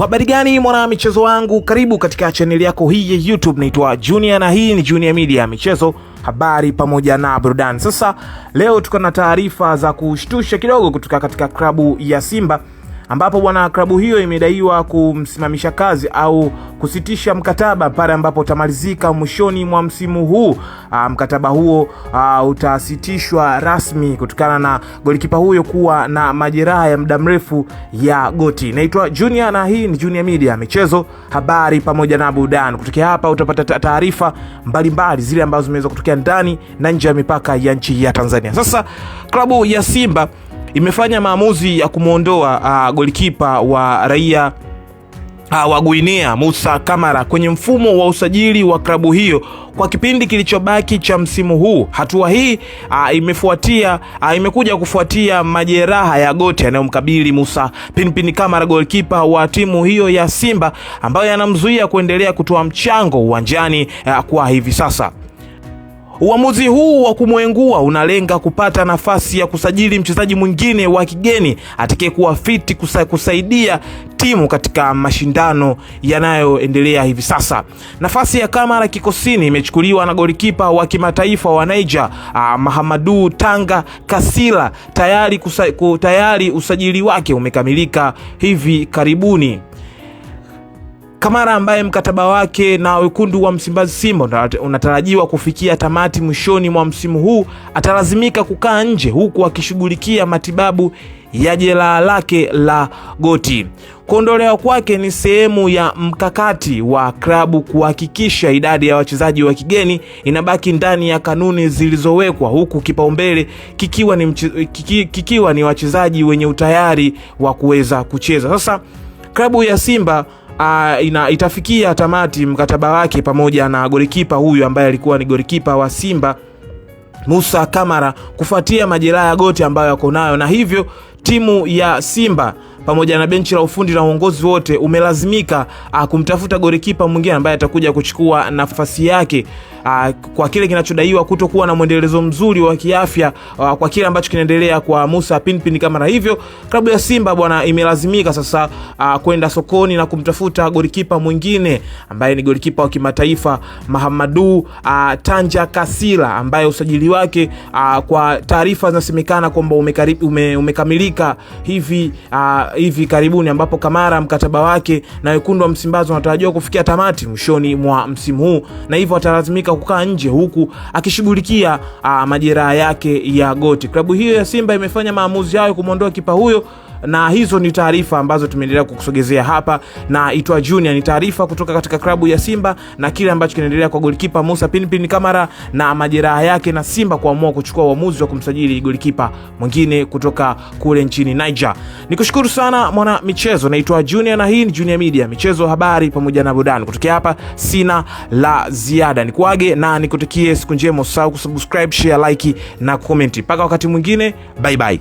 Habari gani mwana michezo wangu, karibu katika channel yako hii ya YouTube. Naitwa Junior na hii ni Junior Media, michezo, habari pamoja na burudani. Sasa leo tuko na taarifa za kushtusha kidogo kutoka katika klabu ya Simba, ambapo bwana klabu hiyo imedaiwa kumsimamisha kazi au kusitisha mkataba pale ambapo utamalizika mwishoni mwa msimu huu. Mkataba huo utasitishwa rasmi kutokana na golikipa huyo kuwa na majeraha ya muda mrefu ya goti. Naitwa Junior na hii ni Junior Media, michezo, habari pamoja na burudani. Kutokea hapa utapata taarifa mbalimbali zile ambazo zimeweza kutokea ndani na nje ya mipaka ya nchi ya Tanzania. Sasa klabu ya Simba imefanya maamuzi ya kumuondoa golikipa wa raia wa Guinea Moussa Camara kwenye mfumo wa usajili wa klabu hiyo kwa kipindi kilichobaki cha msimu huu. Hatua hii imekuja kufuatia majeraha ya goti yanayomkabili Moussa Pinpin Camara, golikipa wa timu hiyo ya Simba, ambayo yanamzuia kuendelea kutoa mchango uwanjani kwa hivi sasa. Uamuzi huu wa kumwengua unalenga kupata nafasi ya kusajili mchezaji mwingine wa kigeni atakayekuwa fiti kusaidia timu katika mashindano yanayoendelea hivi sasa. Nafasi ya Camara kikosini imechukuliwa na golikipa wa kimataifa wa Niger Mahamadou Tanga Kasila. Tayari usajili wake umekamilika hivi karibuni. Camara ambaye mkataba wake na wekundu wa Msimbazi Simba unatarajiwa kufikia tamati mwishoni mwa msimu huu, atalazimika kukaa nje huku akishughulikia matibabu ya jeraha lake la goti. Kuondolewa kwake ni sehemu ya mkakati wa klabu kuhakikisha idadi ya wachezaji wa kigeni inabaki ndani ya kanuni zilizowekwa, huku kipaumbele kikiwa ni wachezaji wenye utayari wa kuweza kucheza. Sasa klabu ya Simba itafikia tamati mkataba wake pamoja na golikipa huyu ambaye alikuwa ni golikipa wa Simba Moussa Camara kufuatia majeraha ya goti ambayo yako nayo, na hivyo timu ya Simba pamoja na benchi la ufundi na uongozi wote umelazimika kumtafuta golikipa mwingine ambaye atakuja kuchukua nafasi yake kwa kile kinachodaiwa kutokuwa na mwendelezo mzuri wa kiafya kwa kile ambacho kinaendelea kwa Moussa Pinpin Camara. Hivyo klabu ya Simba bwana imelazimika sasa kwenda sokoni na kumtafuta golikipa mwingine ambaye ni golikipa wa kimataifa Mahamadou Tanja Kasila, ambaye usajili wake kwa taarifa zinasemekana kwamba umekamilika hivi karibuni, ambapo Camara mkataba wake na wekundu wa Msimbazi unatarajiwa kufikia tamati mwishoni mwa msimu huu, na hivyo atalazimika kukaa nje huku akishughulikia majeraha yake ya goti. Klabu hiyo ya Simba imefanya maamuzi hayo kumuondoa kipa huyo, na hizo ni taarifa ambazo tumeendelea kukusogezea hapa. Na itwa Junior, ni taarifa kutoka katika klabu ya Simba na kile ambacho kinaendelea kwa golikipa Moussa Pinpin Camara na majeraha yake, na Simba kuamua kuchukua uamuzi wa kumsajili golikipa mwingine kutoka kule nchini Niger. Nikushukuru sana mwana michezo, naitwa Junior na hii ni Junior Media, michezo, habari pamoja na burudani. Kutokea hapa sina la ziada, nikuage na nikutakie siku njema. Usahau kusubscribe, share, like na comment. Mpaka wakati mwingine, bye bye.